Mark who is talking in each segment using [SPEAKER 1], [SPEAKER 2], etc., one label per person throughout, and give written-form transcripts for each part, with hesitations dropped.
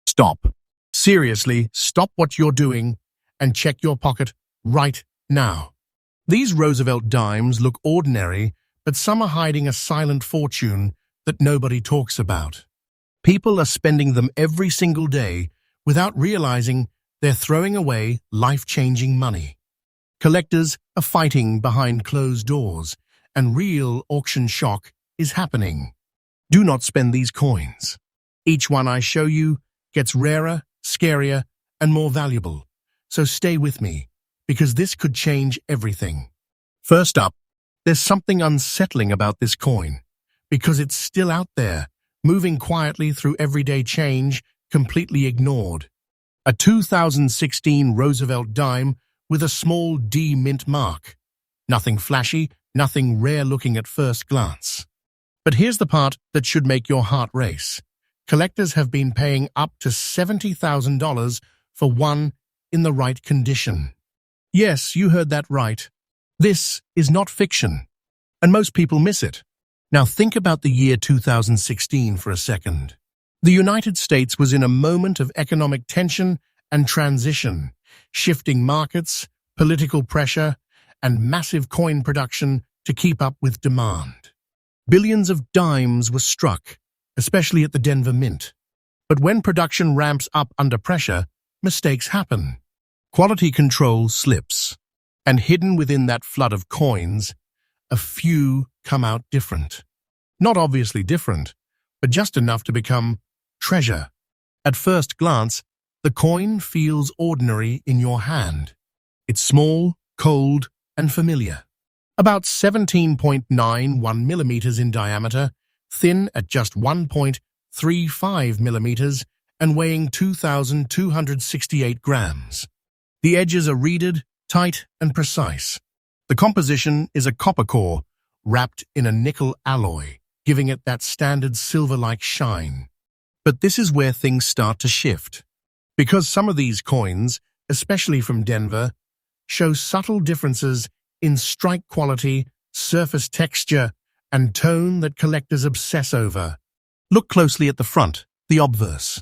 [SPEAKER 1] Stop. Seriously, stop what you're doing and check your pocket right now. These Roosevelt dimes look ordinary, but some are hiding a silent fortune that nobody talks about. People are spending them every single day without realizing they're throwing away life-changing money. Collectors are fighting behind closed doors, and real auction shock is happening. Do not spend these coins. Each one I show you gets rarer, scarier, and more valuable. So stay with me, because this could change everything. First up, there's something unsettling about this coin, because it's still out there, moving quietly through everyday change, completely ignored. A 2016 Roosevelt dime with a small D mint mark. Nothing flashy, nothing rare-looking at first glance. But here's the part that should make your heart race. Collectors have been paying up to $70,000 for one in the right condition. Yes, you heard that right. This is not fiction, and most people miss it. Now think about the year 2016 for a second. The United States was in a moment of economic tension and transition, shifting markets, political pressure, and massive coin production to keep up with demand. Billions of dimes were struck, especially at the Denver Mint. But when production ramps up under pressure, mistakes happen. Quality control slips, and hidden within that flood of coins, a few come out different. Not obviously different, but just enough to become treasure. At first glance, the coin feels ordinary in your hand. It's small, cold, and familiar. About 17.91 millimeters in diameter, thin at just 1.35 millimeters, and weighing 2,268 grams. The edges are reeded, tight, and precise. The composition is a copper core wrapped in a nickel alloy, giving it that standard silver-like shine. But this is where things start to shift. Because some of these coins, especially from Denver, show subtle differences in strike quality, surface texture, and tone that collectors obsess over. Look closely at the front, the obverse.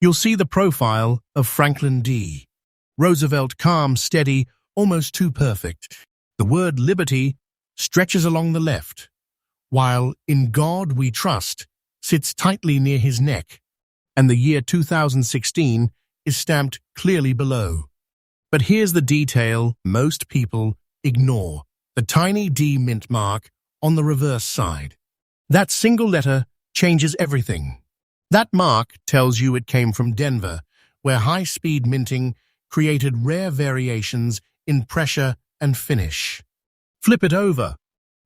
[SPEAKER 1] You'll see the profile of Franklin D. Roosevelt, calm, steady, almost too perfect. The word liberty stretches along the left, while In God We Trust sits tightly near his neck, and the year 2016 is stamped clearly below. But here's the detail most people ignore: the tiny D mint mark on the reverse side. That single letter changes everything. That mark tells you it came from Denver, where high-speed minting created rare variations in pressure and finish. Flip it over.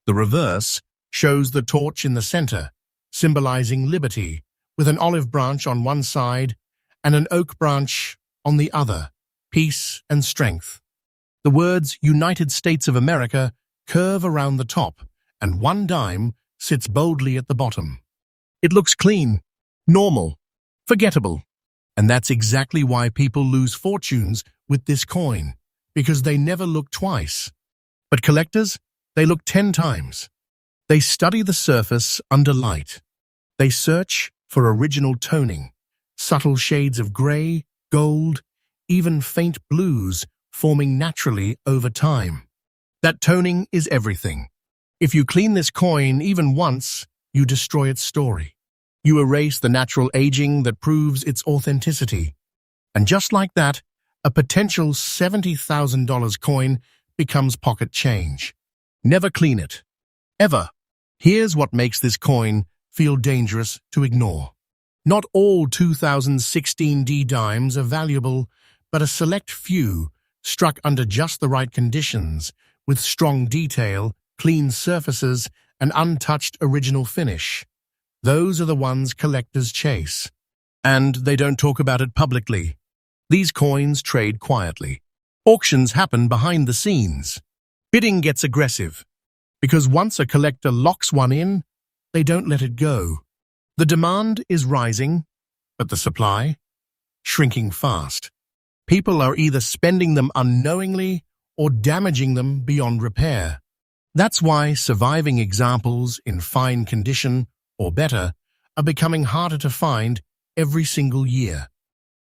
[SPEAKER 1] The reverse shows the torch in the center, symbolizing liberty, with an olive branch on one side and an oak branch on the other, peace and strength. The words United States of America curve around the top, and one dime sits boldly at the bottom. It looks clean, normal, forgettable. And that's exactly why people lose fortunes with this coin, because they never look twice. But collectors, they look 10 times. They study the surface under light. They search for original toning, subtle shades of gray, gold, even faint blues forming naturally over time. That toning is everything. If you clean this coin even once, you destroy its story. You erase the natural aging that proves its authenticity. And just like that, a potential $70,000 coin becomes pocket change. Never clean it. Ever. Here's what makes this coin feel dangerous to ignore. Not all 2016 D dimes are valuable, but a select few, struck under just the right conditions, with strong detail, clean surfaces, and untouched original finish. Those are the ones collectors chase. And they don't talk about it publicly. These coins trade quietly. Auctions happen behind the scenes. Bidding gets aggressive, because once a collector locks one in, they don't let it go. The demand is rising, but the supply, shrinking fast. People are either spending them unknowingly or damaging them beyond repair. That's why surviving examples in fine condition, or better, are becoming harder to find every single year.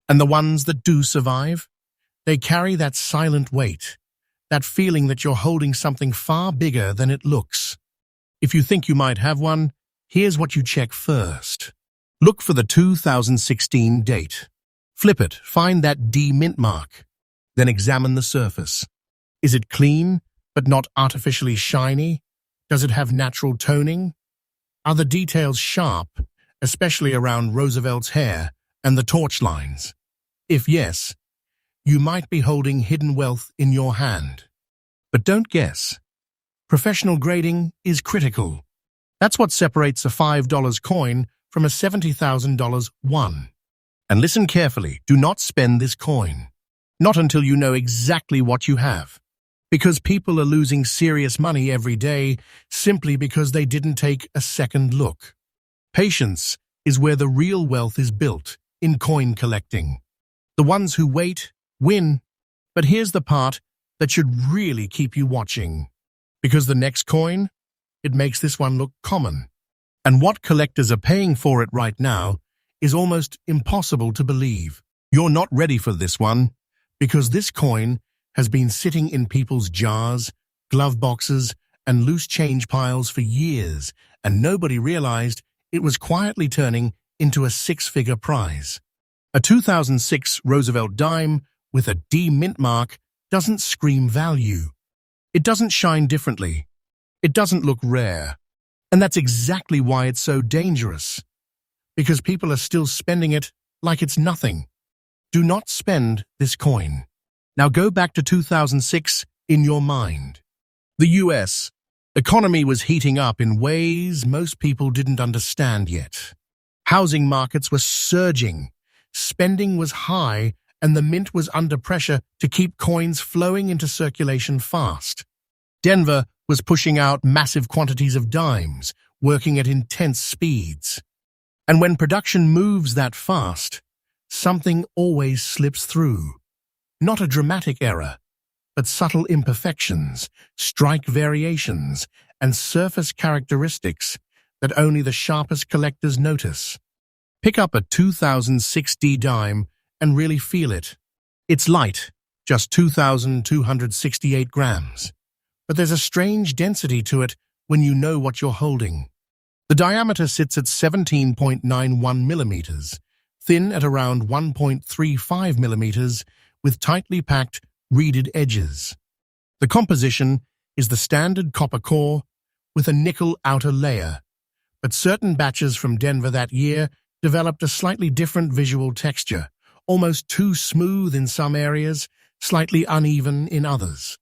[SPEAKER 1] And the ones that do survive, they carry that silent weight, that feeling that you're holding something far bigger than it looks. If you think you might have one, here's what you check first. Look for the 2016 date. Flip it, find that D mint mark. Then examine the surface. Is it clean, but not artificially shiny? Does it have natural toning? Are the details sharp, especially around Roosevelt's hair and the torch lines? If yes, you might be holding hidden wealth in your hand. But don't guess. Professional grading is critical. That's what separates a $5 coin from a $70,000 one. And listen carefully, do not spend this coin. Not until you know exactly what you have. Because people are losing serious money every day simply because they didn't take a second look. Patience is where the real wealth is built in coin collecting. The ones who wait win. But here's the part that should really keep you watching. Because the next coin, it makes this one look common. And what collectors are paying for it right now is almost impossible to believe. You're not ready for this one, because this coin has been sitting in people's jars, glove boxes, and loose change piles for years, and nobody realized it was quietly turning into a six-figure prize. A 2006 Roosevelt dime with a D mint mark doesn't scream value. It doesn't shine differently. It doesn't look rare. And that's exactly why it's so dangerous. Because people are still spending it like it's nothing. Do not spend this coin. Now go back to 2006 in your mind. The US economy was heating up in ways most people didn't understand yet. Housing markets were surging, spending was high, and the mint was under pressure to keep coins flowing into circulation fast. Denver was pushing out massive quantities of dimes, working at intense speeds. And when production moves that fast, something always slips through. Not a dramatic error, but subtle imperfections, strike variations, and surface characteristics that only the sharpest collectors notice. Pick up a 2006 D dime and really feel it. It's light, just 2,268 grams. But there's a strange density to it when you know what you're holding. The diameter sits at 17.91 millimeters, thin at around 1.35 millimeters, with tightly packed, reeded edges. The composition is the standard copper core with a nickel outer layer, but certain batches from Denver that year developed a slightly different visual texture, almost too smooth in some areas, slightly uneven in others.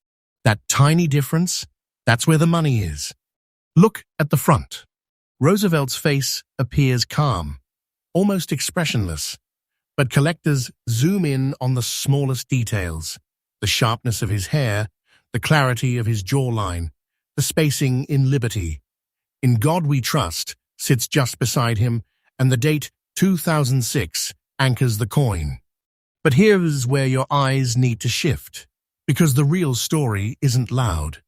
[SPEAKER 1] That tiny difference, that's where the money is. Look at the front. Roosevelt's face appears calm, almost expressionless, but collectors zoom in on the smallest details, the sharpness of his hair, the clarity of his jawline, the spacing in Liberty. In God We Trust sits just beside him, and the date 2006 anchors the coin. But here's where your eyes need to shift. Because the real story isn't loud.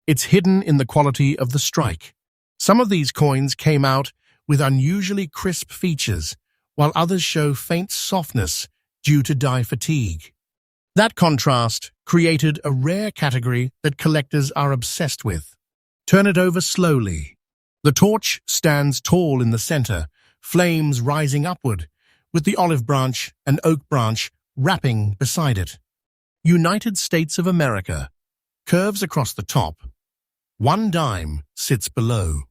[SPEAKER 1] It's hidden in the quality of the strike. Some of these coins came out with unusually crisp features, while others show faint softness due to die fatigue. That contrast created a rare category that collectors are obsessed with. Turn it over slowly. The torch stands tall in the center, flames rising upward, with the olive branch and oak branch wrapping beside it. United States of America curves across the top. One dime sits below.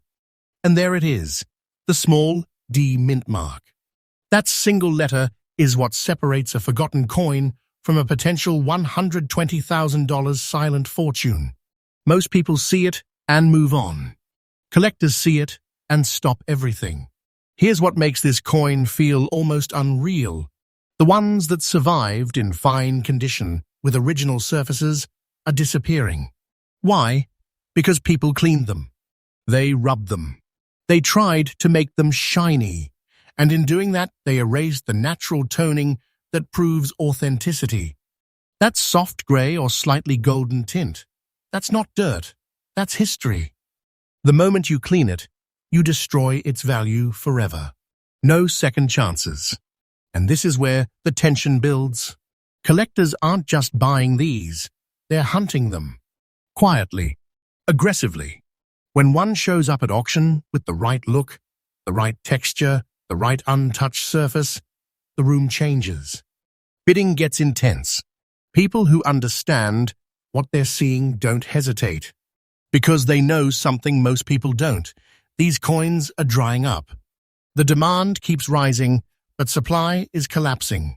[SPEAKER 1] And there it is, the small D mint mark. That single letter is what separates a forgotten coin from a potential $120,000 silent fortune. Most people see it and move on. Collectors see it and stop everything. Here's what makes this coin feel almost unreal. The ones that survived in fine condition with original surfaces are disappearing. Why? Because people cleaned them. They rubbed them. They tried to make them shiny, and in doing that, they erased the natural toning that proves authenticity. That soft gray or slightly golden tint, that's not dirt, that's history. The moment you clean it, you destroy its value forever. No second chances. And this is where the tension builds. Collectors aren't just buying these, they're hunting them. Quietly, aggressively. When one shows up at auction with the right look, the right texture, the right untouched surface, the room changes. Bidding gets intense. People who understand what they're seeing don't hesitate. Because they know something most people don't. These coins are drying up. The demand keeps rising, but supply is collapsing.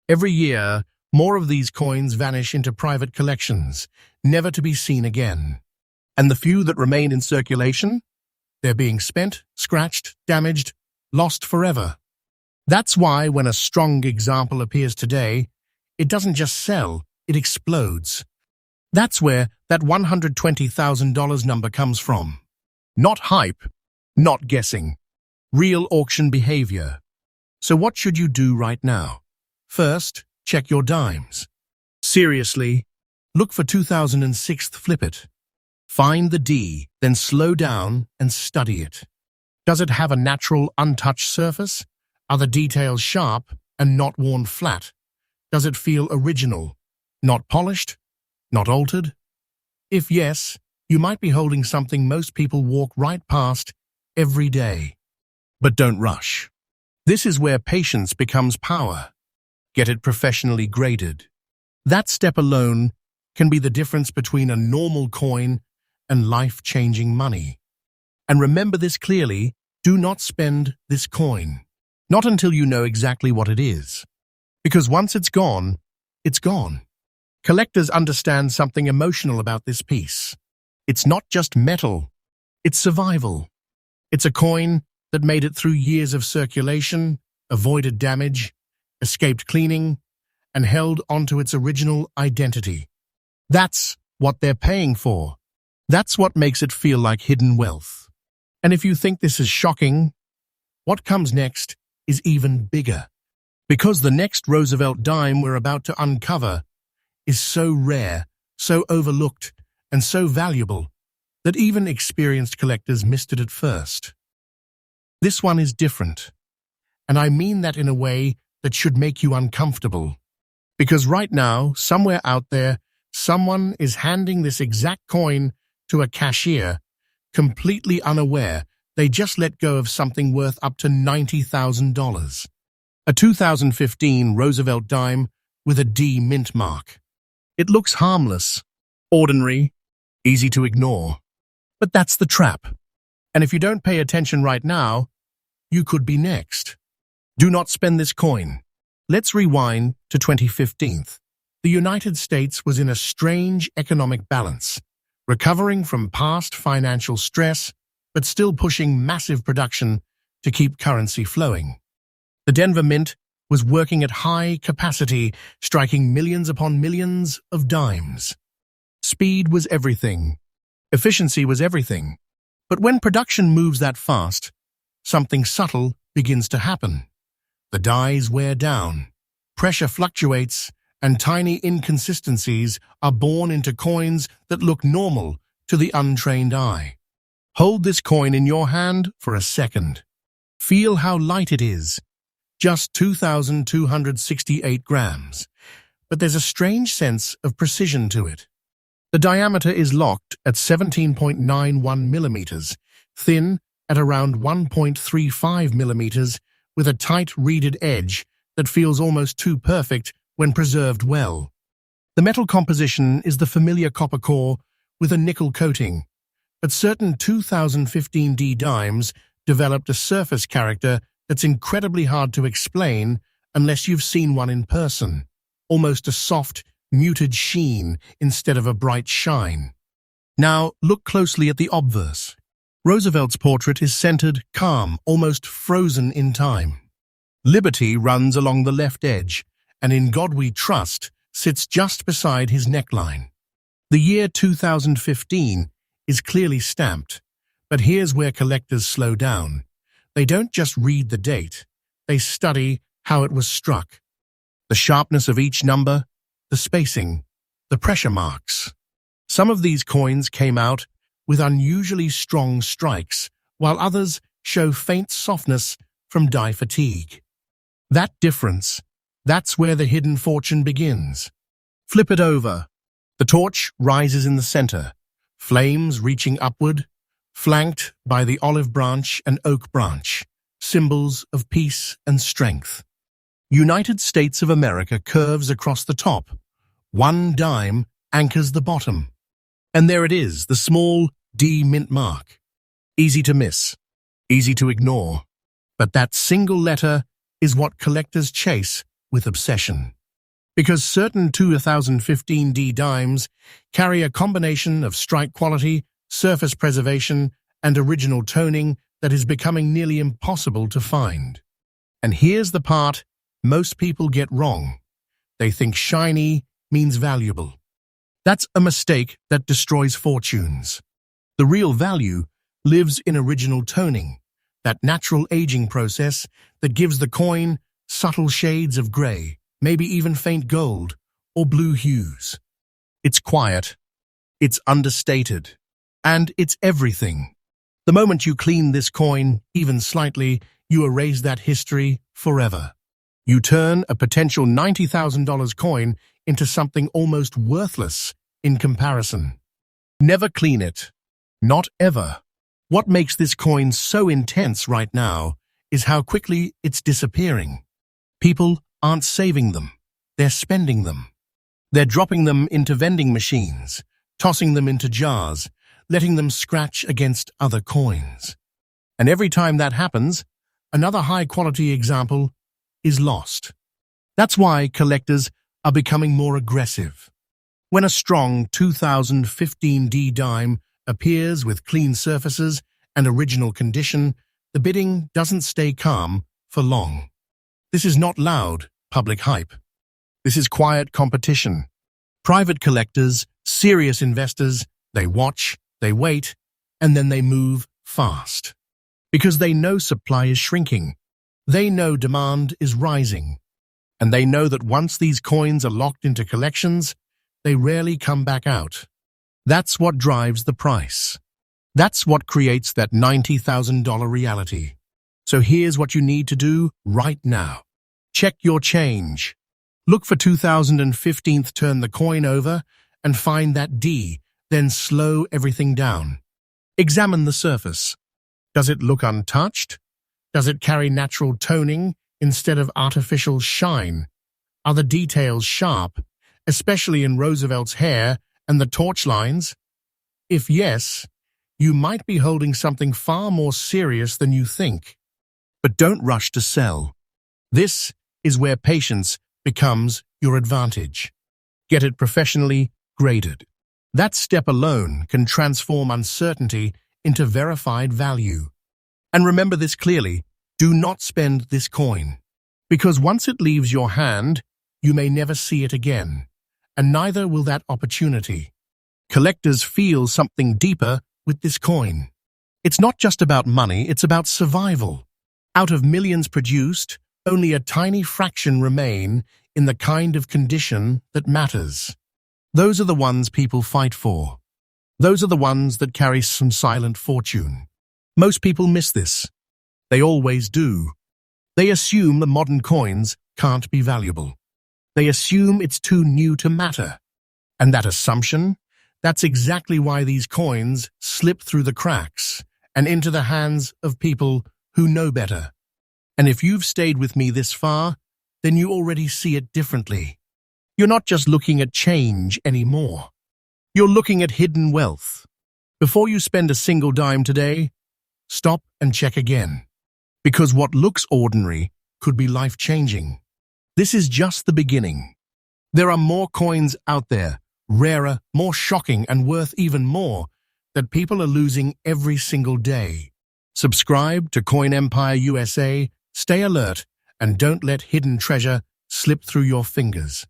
[SPEAKER 1] Every year, more of these coins vanish into private collections, never to be seen again. And the few that remain in circulation? They're being spent, scratched, damaged, lost forever. That's why when a strong example appears today, it doesn't just sell, it explodes. That's where that $120,000 number comes from. Not hype, not guessing. Real auction behavior. So what should you do right now? First, check your dimes. Seriously, look for 2006 Flip It. Find the D, then slow down and study it. Does it have a natural, untouched surface? Are the details sharp and not worn flat? Does it feel original, not polished, not altered? If yes, you might be holding something most people walk right past every day. But don't rush. This is where patience becomes power. Get it professionally graded. That step alone can be the difference between a normal coin and life-changing money. And remember this clearly, do not spend this coin. Not until you know exactly what it is. Because once it's gone, it's gone. Collectors understand something emotional about this piece. It's not just metal, it's survival. It's a coin that made it through years of circulation, avoided damage, escaped cleaning, and held onto its original identity. That's what they're paying for. That's what makes it feel like hidden wealth. And if you think this is shocking, what comes next is even bigger. Because the next Roosevelt dime we're about to uncover is so rare, so overlooked, and so valuable that even experienced collectors missed it at first. This one is different, and I mean that in a way that should make you uncomfortable. Because right now, somewhere out there, someone is handing this exact coin to a cashier, completely unaware they just let go of something worth up to $90,000. A 2015 Roosevelt dime with a D mint mark. It looks harmless, ordinary, easy to ignore. But that's the trap. And if you don't pay attention right now, you could be next. Do not spend this coin. Let's rewind to 2015. The United States was in a strange economic balance, recovering from past financial stress, but still pushing massive production to keep currency flowing. The Denver Mint was working at high capacity, striking millions upon millions of dimes. Speed was everything. Efficiency was everything. But when production moves that fast, something subtle begins to happen. The dies wear down, pressure fluctuates, and tiny inconsistencies are born into coins that look normal to the untrained eye. Hold this coin in your hand for a second. Feel how light it is. Just 2,268 grams. But there's a strange sense of precision to it. The diameter is locked at 17.91 millimeters, thin at around 1.35 millimeters, with a tight reeded edge that feels almost too perfect when preserved well. The metal composition is the familiar copper core with a nickel coating, but certain 2015 D dimes developed a surface character that's incredibly hard to explain unless you've seen one in person, almost a soft, muted sheen instead of a bright shine. Now, look closely at the obverse. Roosevelt's portrait is centered, calm, almost frozen in time. Liberty runs along the left edge, and In God We Trust sits just beside his neckline. The year 2015 is clearly stamped, but here's where collectors slow down. They don't just read the date, they study how it was struck. The sharpness of each number, the spacing, the pressure marks. Some of these coins came out with unusually strong strikes, while others show faint softness from die fatigue. That difference, that's where the hidden fortune begins. Flip it over. The torch rises in the center, flames reaching upward, flanked by the olive branch and oak branch, symbols of peace and strength. United States of America curves across the top. One dime anchors the bottom. And there it is, the small D mint mark. Easy to miss, easy to ignore. But that single letter is what collectors chase with obsession. Because certain 2015 D dimes carry a combination of strike quality, surface preservation, and original toning that is becoming nearly impossible to find. And here's the part most people get wrong. They think shiny means valuable. That's a mistake that destroys fortunes. The real value lives in original toning, that natural aging process that gives the coin subtle shades of gray, maybe even faint gold or blue hues. It's quiet, it's understated, and it's everything. The moment you clean this coin, even slightly, you erase that history forever. You turn a potential $90,000 coin into something almost worthless in comparison. Never clean it. Not ever. What makes this coin so intense right now is how quickly it's disappearing. People aren't saving them. They're spending them. They're dropping them into vending machines, tossing them into jars, letting them scratch against other coins. And every time that happens, another high-quality example is lost. That's why collectors are becoming more aggressive. When a strong 2015 D dime appears with clean surfaces and original condition, the bidding doesn't stay calm for long. This is not loud public hype. This is quiet competition. Private collectors, serious investors, they watch, they wait, and then they move fast. Because they know supply is shrinking. They know demand is rising. And they know that once these coins are locked into collections, they rarely come back out. That's what drives the price. That's what creates that $90,000 reality. So here's what you need to do right now. Check your change. Look for 2015, turn the coin over, and find that D, then slow everything down. Examine the surface. Does it look untouched? Does it carry natural toning instead of artificial shine? Are the details sharp, especially in Roosevelt's hair and the torch lines? If yes, you might be holding something far more serious than you think. But don't rush to sell. This is where patience becomes your advantage. Get it professionally graded. That step alone can transform uncertainty into verified value. And remember this clearly, do not spend this coin. Because once it leaves your hand, you may never see it again. And neither will that opportunity. Collectors feel something deeper with this coin. It's not just about money, it's about survival. Out of millions produced, only a tiny fraction remain in the kind of condition that matters. Those are the ones people fight for. Those are the ones that carry some silent fortune. Most people miss this. They always do. They assume the modern coins can't be valuable. They assume it's too new to matter. And that assumption, that's exactly why these coins slip through the cracks and into the hands of people who know better. And if you've stayed with me this far, then you already see it differently. You're not just looking at change anymore. You're looking at hidden wealth. Before you spend a single dime today, stop and check again. Because what looks ordinary could be life-changing. This is just the beginning. There are more coins out there, rarer, more shocking, and worth even more, that people are losing every single day. Subscribe to Coin Empire USA, stay alert, and don't let hidden treasure slip through your fingers.